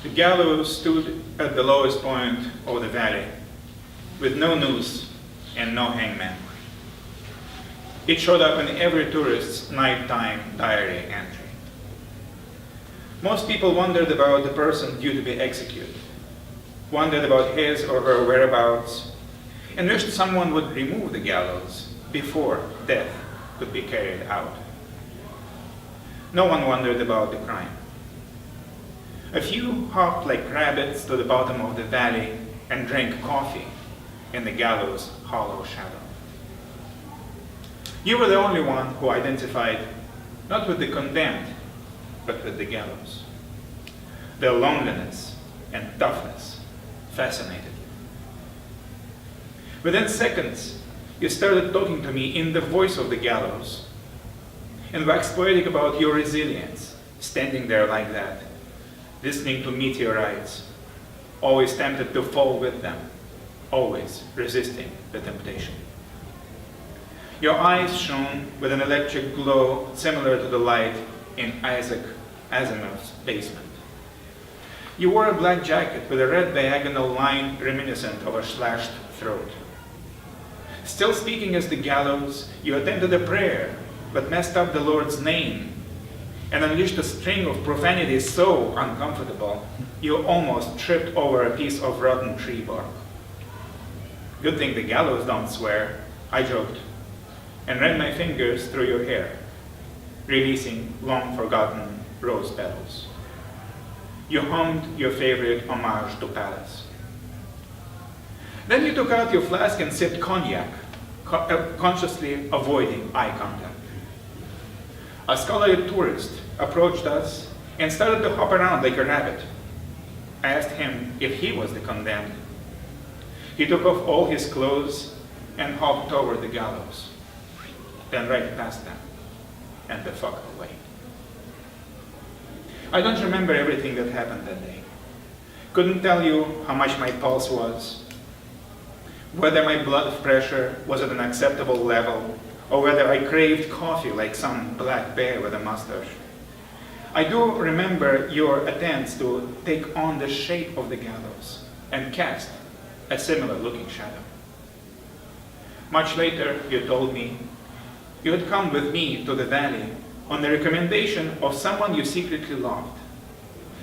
The gallows stood at the lowest point of the valley, with no noose and no hangman. It showed up in every tourist's nighttime diary entry. Most people wondered about the person due to be executed, wondered about his or her whereabouts, and wished someone would remove the gallows before death could be carried out. No one wondered about the crime. A few hopped like rabbits to the bottom of the valley and drank coffee in the gallows' hollow shadow. You were the only one who identified not with the condemned, but with the gallows. Their loneliness and toughness fascinated you. Within seconds, you started talking to me in the voice of the gallows and waxed poetic about your resilience, standing there like that, listening to meteorites, always tempted to fall with them, always resisting the temptation. Your eyes shone with an electric glow similar to the light in Isaac Asimov's basement. You wore a black jacket with a red diagonal line reminiscent of a slashed throat. Still speaking as the gallows, you attended a prayer, but messed up the Lord's name and unleashed a string of profanities so uncomfortable, you almost tripped over a piece of rotten tree bark. Good thing the gallows don't swear, I joked, and ran my fingers through your hair, releasing long-forgotten rose petals. You hummed your favorite homage to Paris. Then you took out your flask and sipped cognac, consciously avoiding eye contact. A scholarly tourist approached us and started to hop around like a rabbit. I asked him if he was the condemned. He took off all his clothes and hopped toward the gallows, then right past them, and the fuck away. I don't remember everything that happened that day. Couldn't tell you how much my pulse was, whether my blood pressure was at an acceptable level, or whether I craved coffee like some black bear with a mustache. I do remember your attempts to take on the shape of the gallows and cast a similar looking shadow. Much later, you told me you had come with me to the valley on the recommendation of someone you secretly loved,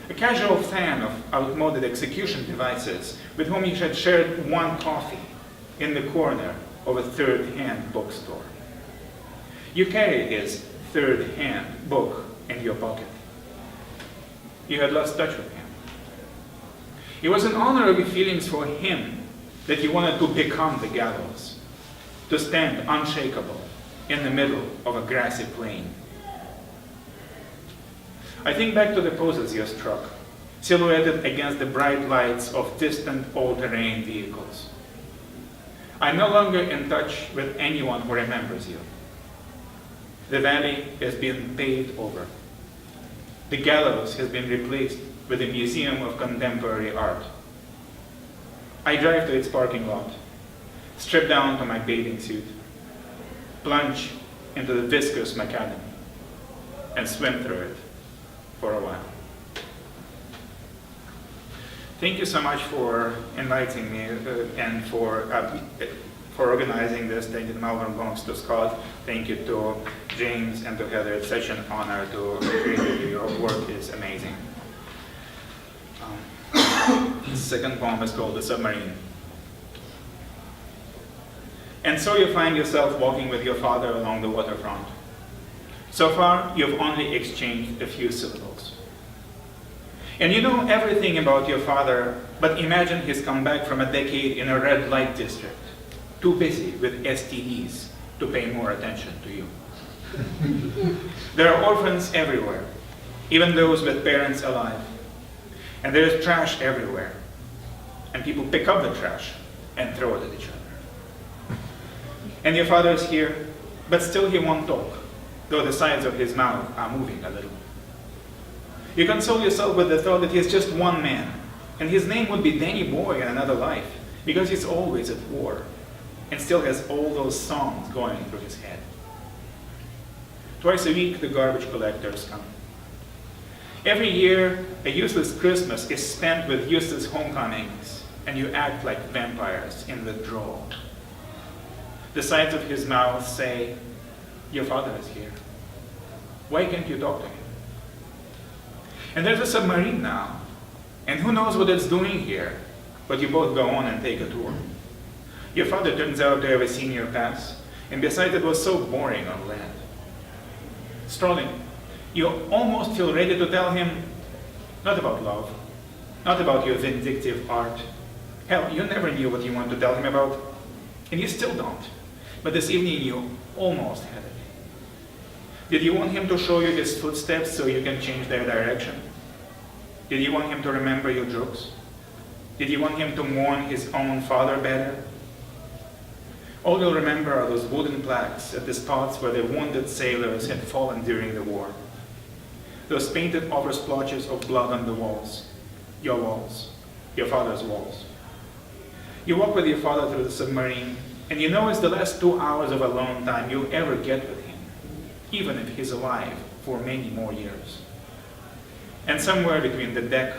a casual fan of outmoded execution devices with whom you had shared one coffee in the corner of a third-hand bookstore. You carried his third-hand book in your pocket. You had lost touch with him. It was an honorable feeling for him that you wanted to become the gallows, to stand unshakable in the middle of a grassy plain. I think back to the poses you struck, silhouetted against the bright lights of distant all-terrain vehicles. I'm no longer in touch with anyone who remembers you. The valley has been paved over. The gallows has been replaced with a museum of contemporary art. I drive to its parking lot, strip down to my bathing suit, plunge into the viscous macadam, and swim through it for a while. Thank you so much for inviting me and for organizing this. Thank you to Malvern Bonks, to Scott. Thank you to James and to Heather. It's such an honor to agree with you. Your work is amazing. The second poem is called The Submarine. And so you find yourself walking with your father along the waterfront. So far, you've only exchanged a few syllables. And you know everything about your father, but imagine he's come back from a decade in a red light district, too busy with STDs to pay more attention to you. There are orphans everywhere, even those with parents alive. And there is trash everywhere. And people pick up the trash and throw it at each other. And your father is here, but still he won't talk, though the sides of his mouth are moving a little. You console yourself with the thought that he is just one man, and his name would be Danny Boy in another life, because he's always at war, and still has all those songs going through his head. Twice a week, the garbage collectors come. Every year, a useless Christmas is spent with useless homecomings, and you act like vampires in withdrawal. The sides of his mouth say, your father is here. Why can't you talk to him? And there's a submarine now, and who knows what it's doing here, but you both go on and take a tour. Your father turns out to have a senior pass, and besides it was so boring on land. Strolling, you almost feel ready to tell him, not about love, not about your vindictive art. Hell, you never knew what you wanted to tell him about, and you still don't. But this evening you almost had it. Did you want him to show you his footsteps so you can change their direction? Did you want him to remember your jokes? Did you want him to mourn his own father better? All you'll remember are those wooden plaques at the spots where the wounded sailors had fallen during the war. Those painted over splotches of blood on the walls, your father's walls. You walk with your father through the submarine, and you know it's the last 2 hours of alone time you'll ever get with him, even if he's alive for many more years. And somewhere between the deck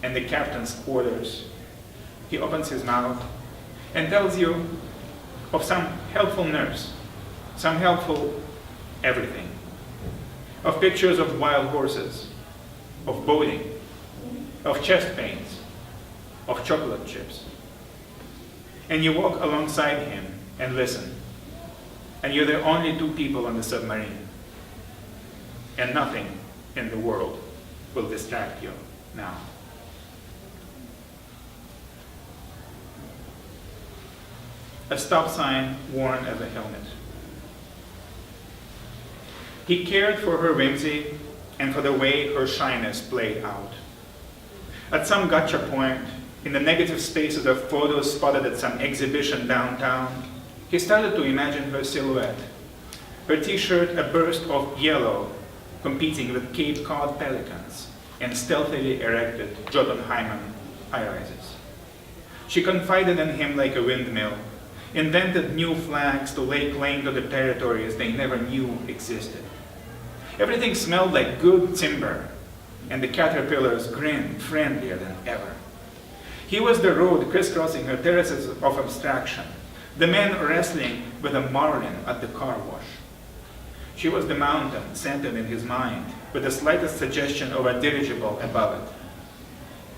and the captain's quarters, he opens his mouth and tells you of some helpful nurse, some helpful everything, of pictures of wild horses, of boating, of chest pains, of chocolate chips. And you walk alongside him and listen, and you're the only two people on the submarine, and nothing in the world will distract you now. A stop sign worn as a helmet. He cared for her whimsy and for the way her shyness played out. At some gotcha point, in the negative spaces of photos spotted at some exhibition downtown, he started to imagine her silhouette, her t-shirt a burst of yellow, competing with Cape Cod pelicans and stealthily erected Jotunheimen high-rises. She confided in him like a windmill, invented new flags to lay claim to the territories they never knew existed. Everything smelled like good timber, and the caterpillars grinned friendlier than ever. He was the road crisscrossing her terraces of abstraction, the men wrestling with a marlin at the car wash. She was the mountain centered in his mind, with the slightest suggestion of a dirigible above it.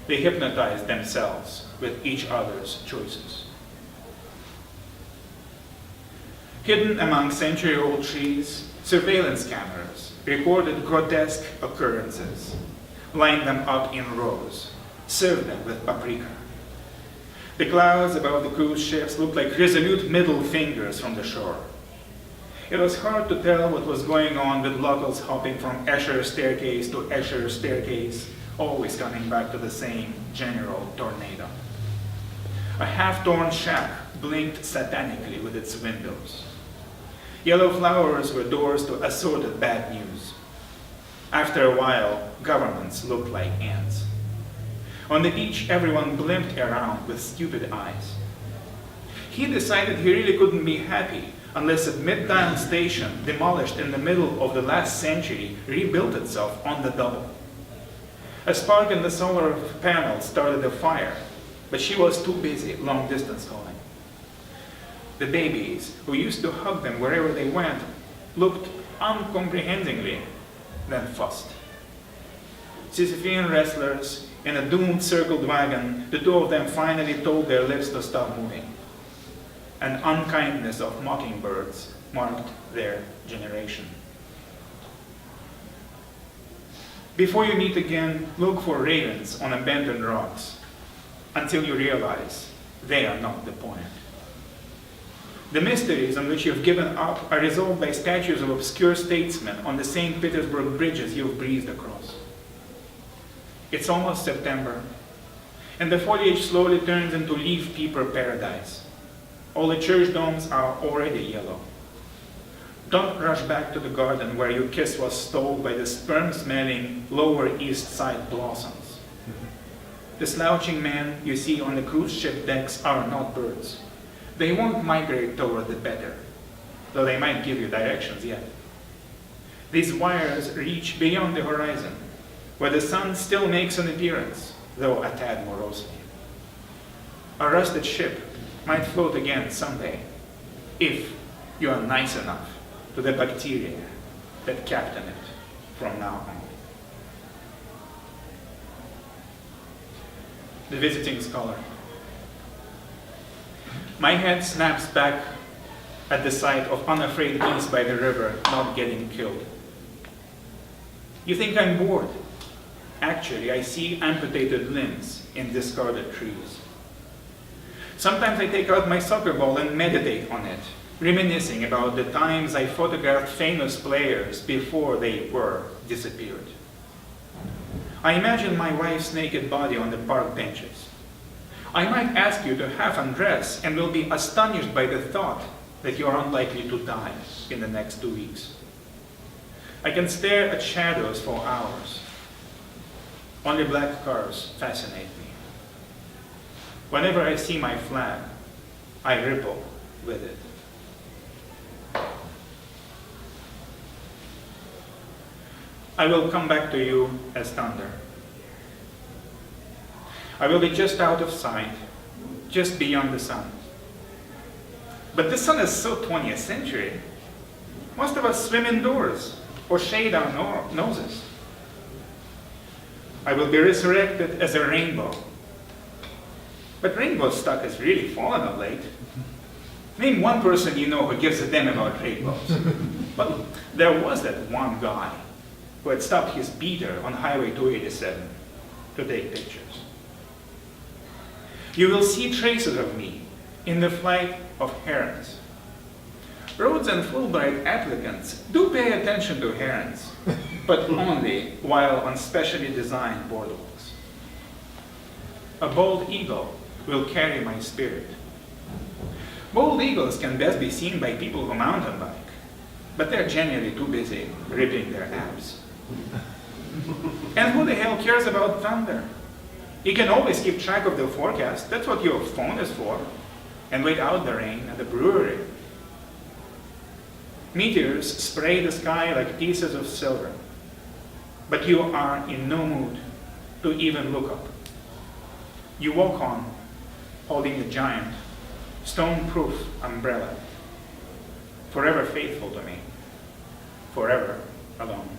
They hypnotized themselves with each other's choices. Hidden among century-old trees, surveillance cameras recorded grotesque occurrences, lined them up in rows, served them with paprika. The clouds above the cruise ships looked like resolute middle fingers from the shore. It was hard to tell what was going on with locals hopping from Escher staircase to Escher staircase, always coming back to the same general tornado. A half-torn shack blinked satanically with its windows. Yellow flowers were doors to assorted bad news. After a while, governments looked like ants. On the beach, everyone blimped around with stupid eyes. He decided he really couldn't be happy unless a Midtown station, demolished in the middle of the last century, rebuilt itself on the double. A spark in the solar panel started a fire, but she was too busy long-distance calling. The babies, who used to hug them wherever they went, looked uncomprehendingly, then fussed. Sisyphean wrestlers in a doomed circled wagon, the two of them finally told their lips to stop moving. An unkindness of mockingbirds marked their generation. Before you meet again, look for ravens on abandoned rocks until you realize they are not the point. The mysteries on which you've given up are resolved by statues of obscure statesmen on the St. Petersburg bridges you've breezed across. It's almost September, and the foliage slowly turns into leaf peeper paradise. All the church domes are already yellow. Don't rush back to the garden where your kiss was stole by the sperm-smelling Lower East Side blossoms. The slouching men you see on the cruise ship decks are not birds. They won't migrate toward the better, though they might give you directions yet. These wires reach beyond the horizon, where the sun still makes an appearance, though a tad morosely. A rusted ship might float again someday, if you are nice enough to the bacteria that captain it from now on. The visiting scholar. My head snaps back at the sight of unafraid geese by the river not getting killed. You think I'm bored? Actually, I see amputated limbs in discarded trees. Sometimes I take out my soccer ball and meditate on it, reminiscing about the times I photographed famous players before they were disappeared. I imagine my wife's naked body on the park benches. I might ask you to half undress and will be astonished by the thought that you are unlikely to die in the next 2 weeks. I can stare at shadows for hours. Only black cars fascinate me. Whenever I see my flag, I ripple with it. I will come back to you as thunder. I will be just out of sight, just beyond the sun. But the sun is so 20th century. Most of us swim indoors or shade our noses. I will be resurrected as a rainbow. But rainbow stock has really fallen of late. Name one person you know who gives a damn about rainbows. But there was that one guy who had stopped his beater on Highway 287 to take pictures. You will see traces of me in the flight of herons. Rhodes and Fulbright applicants do pay attention to herons, but only while on specially designed boardwalks. A bald eagle will carry my spirit. Bald eagles can best be seen by people who mountain bike, but they're generally too busy ripping their abs. And who the hell cares about thunder? You can always keep track of the forecast. That's what your phone is for. And wait out the rain at the brewery. Meteors spray the sky like pieces of silver. But you are in no mood to even look up. You walk on, holding a giant, stone-proof umbrella. Forever faithful to me. Forever alone.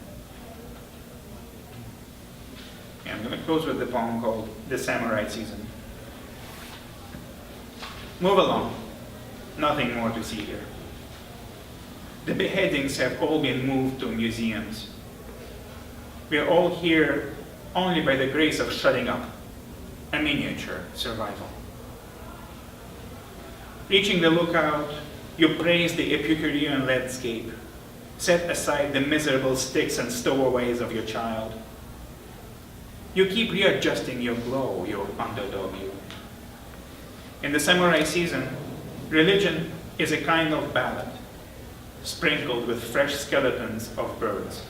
And I'm going to close with the poem called The Samurai Season. Move along. Nothing more to see here. The beheadings have all been moved to museums. We are all here only by the grace of shutting up, a miniature survival. Reaching the lookout, you praise the Epicurean landscape, set aside the miserable sticks and stowaways of your child. You keep readjusting your glow, your underdog you. In the samurai season, religion is a kind of ballad, sprinkled with fresh skeletons of birds.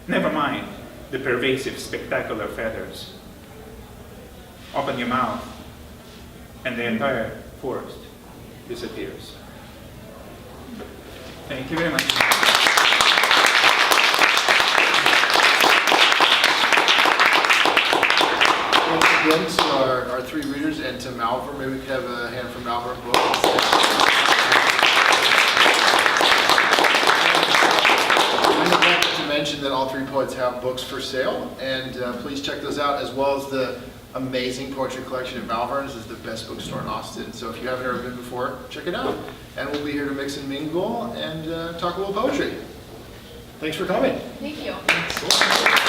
Never mind the pervasive, spectacular feathers. Open your mouth, and the entire forest disappears. Thank you very much. Again to our three readers and to Malvern. Maybe we could have a hand from Malvern. I neglected to mention that all three poets have books for sale, and please check those out, as well as the amazing poetry collection at Malvern. This is the best bookstore in Austin, so if you haven't ever been before, check it out. And we'll be here to mix and mingle and talk a little poetry. Thanks for coming. Thank you. Cool.